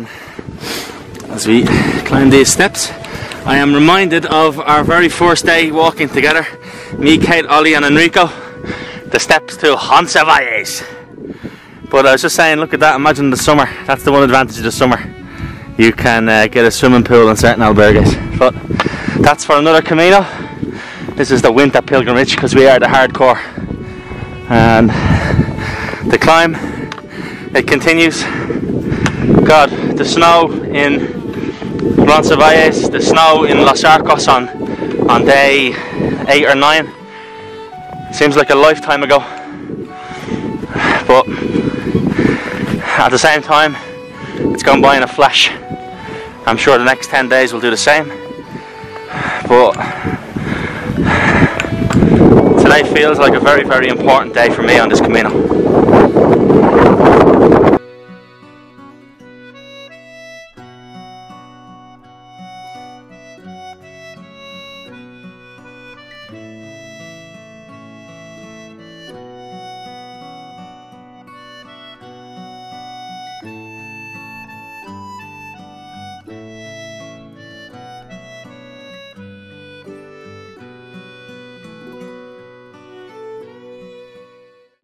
And as we climb these steps, I am reminded of our very first day walking together, me, Kate, Ollie and Enrico, the steps to Roncesvalles. But I was just saying, look at that, imagine the summer. That's the one advantage of the summer. You can get a swimming pool in certain albergues. But that's for another Camino. This is the winter pilgrimage because we are the hardcore. And the climb, it continues. God, the snow in Roncesvalles, the snow in Los Arcos on day 8 or 9. Seems like a lifetime ago. But at the same time, it's gone by in a flash. I'm sure the next 10 days will do the same. But today feels like a very, very important day for me on this Camino.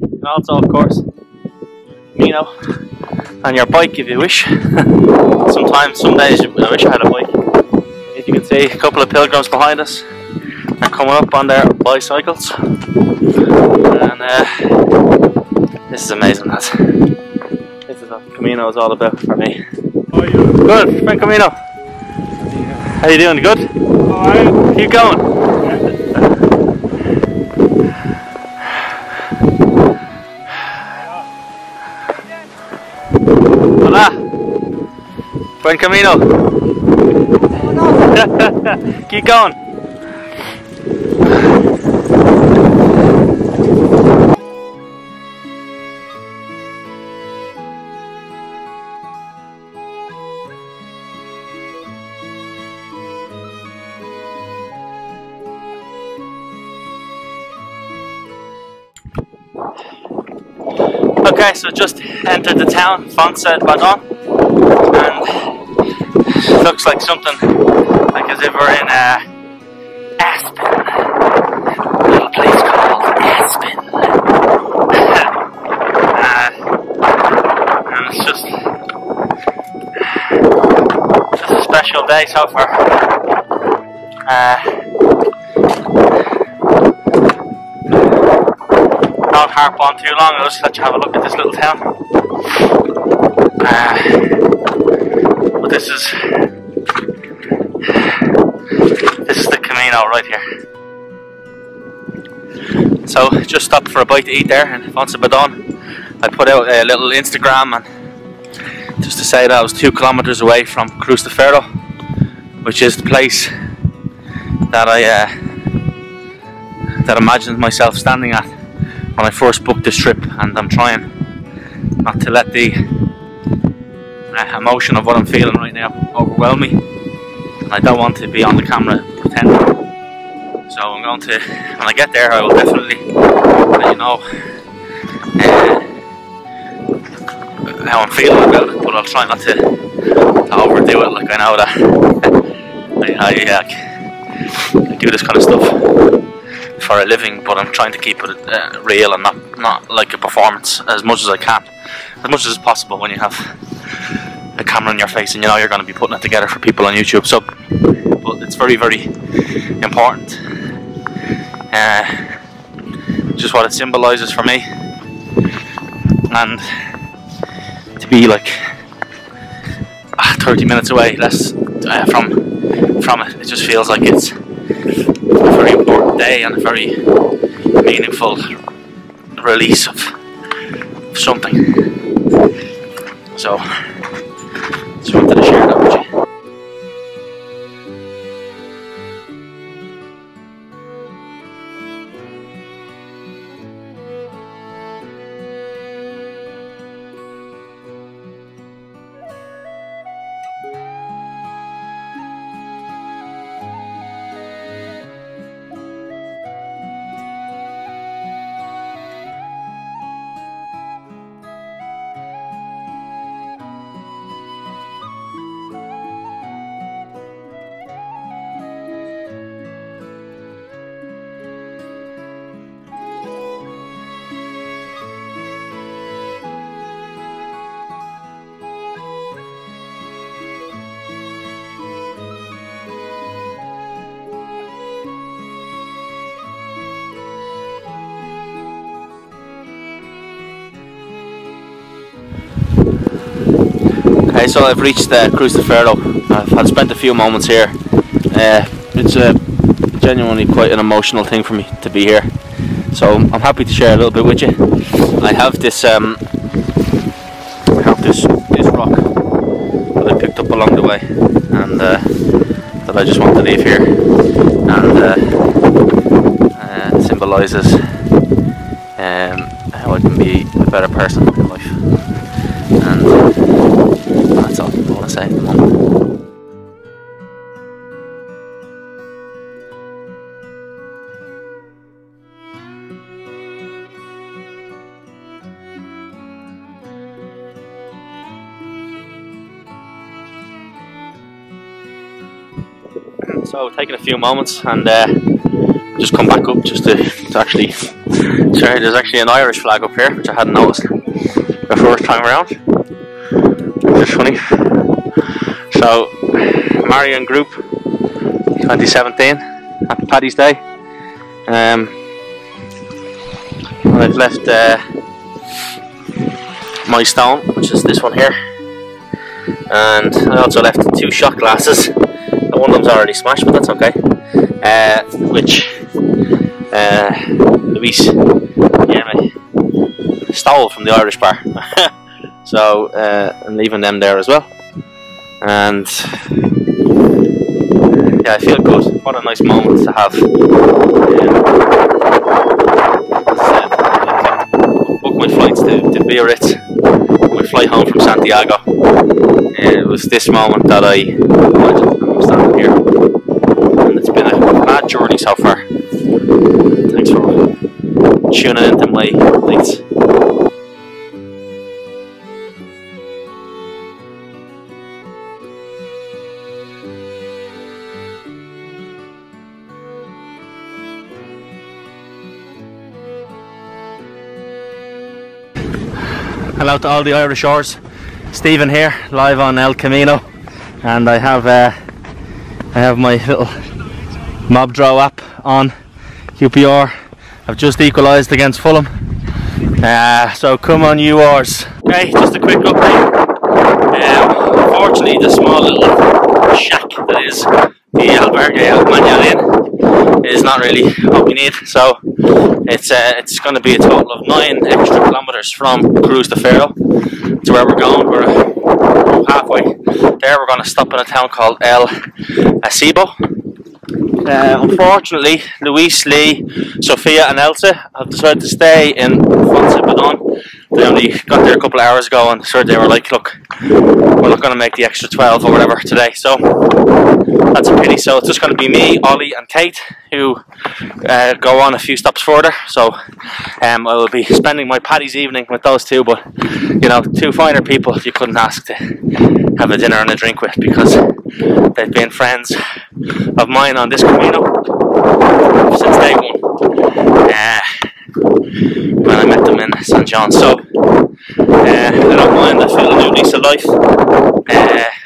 And also, of course, Camino on your bike if you wish. Sometimes, some days, I wish I had a bike. As you can see, a couple of pilgrims behind us are coming up on their bicycles. And this is amazing, lads. This is what Camino is all about for me. How are you? Good, friend Camino. How you doing? Good? Alright. Keep going. Hola, buen camino. Keep going. Okay, so just entered the town, Fonce-Badon, and it looks like something like as if we're in Aspen, a little place called Aspen, and it's just a special day so far. Don't harp on too long, I'll just let you have a look at this little town. But this is the Camino right here. So just stopped for a bite to eat there in Fonce-Badon. I put out a little Instagram and just to say that I was 2 kilometers away from Cruz de Ferro, which is the place that I imagined myself standing at when I first booked this trip, and I'm trying not to let the emotion of what I'm feeling right now overwhelm me, and I don't want to be on the camera pretending. So I'm going to, when I get there, I will definitely let you know how I'm feeling about it, but I'll try not to overdo it. Like, I know that I do this kind of stuff for a living, but I'm trying to keep it real and not like a performance as much as I can, as much as possible when you have a camera in your face and you know you're going to be putting it together for people on YouTube. So, but it's very, very important. Just what it symbolises for me, and to be like 30 minutes away less from it, it just feels like it's a very important day and a very meaningful release of something. So just wanted to share that with you. So I've reached Cruz de Ferro. I've spent a few moments here. It's genuinely quite an emotional thing for me to be here. So I'm happy to share a little bit with you. I have this this rock that I picked up along the way, and that I just want to leave here, and it symbolises how I can be a better person in life, and that's all I want to say at the moment. So taking a few moments and just come back up just to actually sorry, there's actually an Irish flag up here which I hadn't noticed the first time around. It's funny. So Marion Group 2017, happy Paddy's Day. And I've left my stone, which is this one here, and I also left 2 shot glasses. One of them's already smashed, but that's okay. Which Luis stole from the Irish bar. So I'm leaving them there as well. And yeah, I feel good. What a nice moment to have. Book my flights to Biarritz. My flight home from Santiago. It was this moment that I standing here, and it's been a mad journey so far. Thanks for tuning into my updates. Hello to all the Irish shores. Stephen here, live on El Camino, and I have my little Mobdro app on QPR. I've just equalised against Fulham, so come on you Ors. Okay, just a quick update. Unfortunately the small little shack that is the albergue of Manuel is not really what we need, so it's going to be a total of 9 extra kilometres from Cruz de Ferro to where we're going. We're halfway there. We're going to stop in a town called El Acebo. Unfortunately, Luis, Lee, Sophia and Elsa have decided to stay in Fontainebleau. They only got there a couple of hours ago and sure they were like, look, we're not going to make the extra 12 or whatever today, so that's a pity. So it's just going to be me, Ollie and Kate who go on a few stops further. So I will be spending my Paddy's evening with those two, but you know, 2 finer people you couldn't ask to have a dinner and a drink with, because they've been friends of mine on this Camino since day one, when I met them in St. John. So I don't mind. I feel a new lease of life.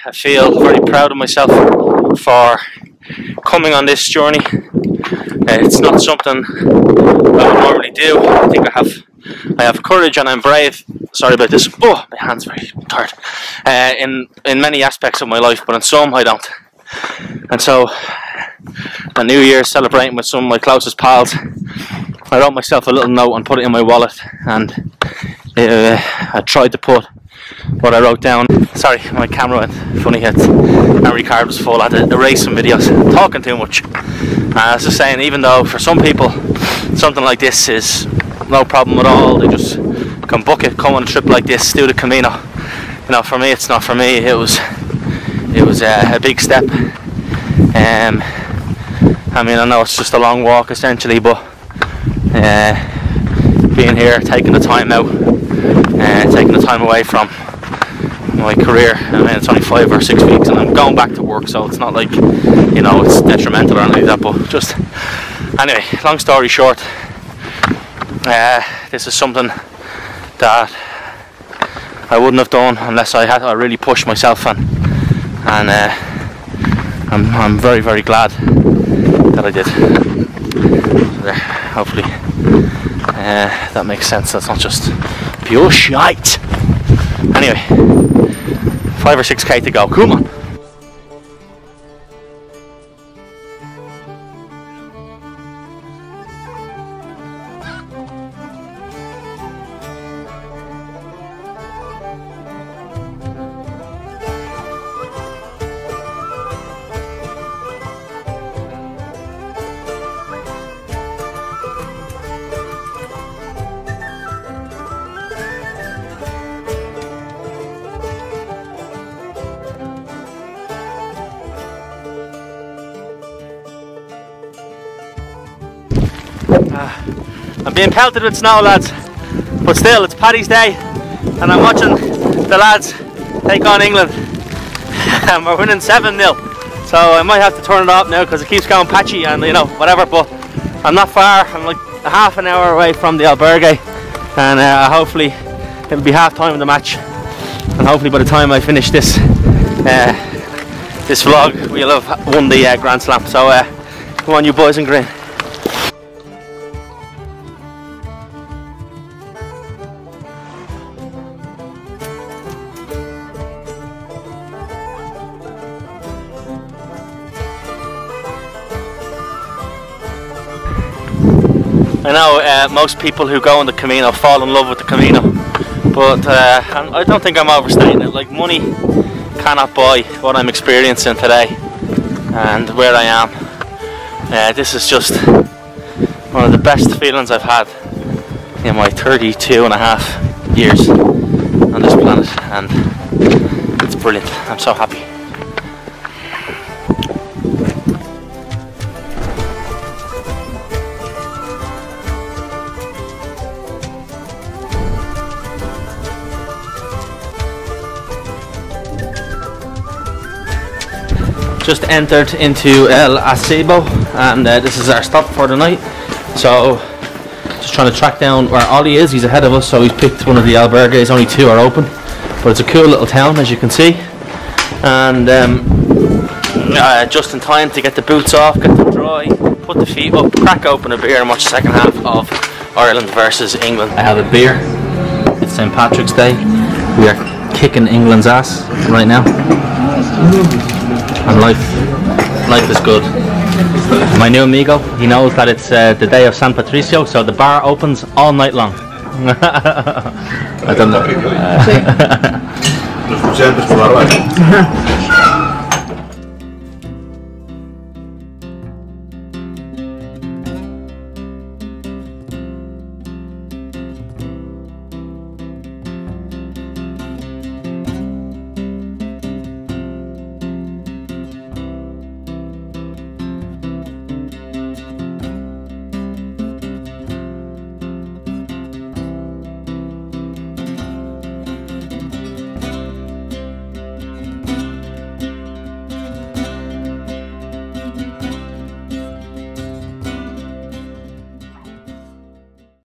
I feel very proud of myself for coming on this journey. It's not something I would normally do. I think I have courage and I'm brave. Sorry about this. Oh, my hand's very tired. In many aspects of my life, but in some I don't. And so, a New Year's celebrating with some of my closest pals, I wrote myself a little note and put it in my wallet, and I tried to put what I wrote down. Sorry, my camera went funny. Memory card was full. I had to erase some videos. I'm talking too much. I was just saying, even though for some people something like this is no problem at all, they just can book it, come on a trip like this, do the Camino. You know, for me, it's not for me. It was a big step. I mean, I know it's just a long walk essentially, but being here, taking the time out, taking the time away from my career. I mean, it's only 5 or 6 weeks and I'm going back to work, so it's not like, you know, it's detrimental or anything like that, but just, anyway, long story short, this is something that I wouldn't have done unless I really pushed myself, and I'm very, very glad that I did. So there, hopefully that makes sense. That's not just pure shite. Anyway, 5 or 6k to go. Come on. I'm being pelted with snow, lads, but still it's Paddy's Day and I'm watching the lads take on England and we're winning 7-0, so I might have to turn it off now because it keeps going patchy and you know whatever, but I'm not far. I'm like a half an hour away from the albergue and hopefully it'll be half time of the match, and hopefully by the time I finish this this vlog we'll have won the Grand Slam. So come on you boys in green. I know most people who go on the Camino fall in love with the Camino, but I don't think I'm overstating it. Like, money cannot buy what I'm experiencing today and where I am. This is just one of the best feelings I've had in my 32.5 years on this planet, and it's brilliant. I'm so happy. Just entered into El Acebo, and this is our stop for the night. So just trying to track down where Ollie is. He's ahead of us, so he's picked one of the albergues. Only 2 are open, but it's a cool little town, as you can see, and just in time to get the boots off, get them dry, put the feet up, crack open a beer and watch the second half of Ireland versus England. I have a beer. It's St. Patrick's Day. We are kicking England's ass right now. And life is good. My new amigo, he knows that it's the day of San Patricio, so the bar opens all night long. I don't know.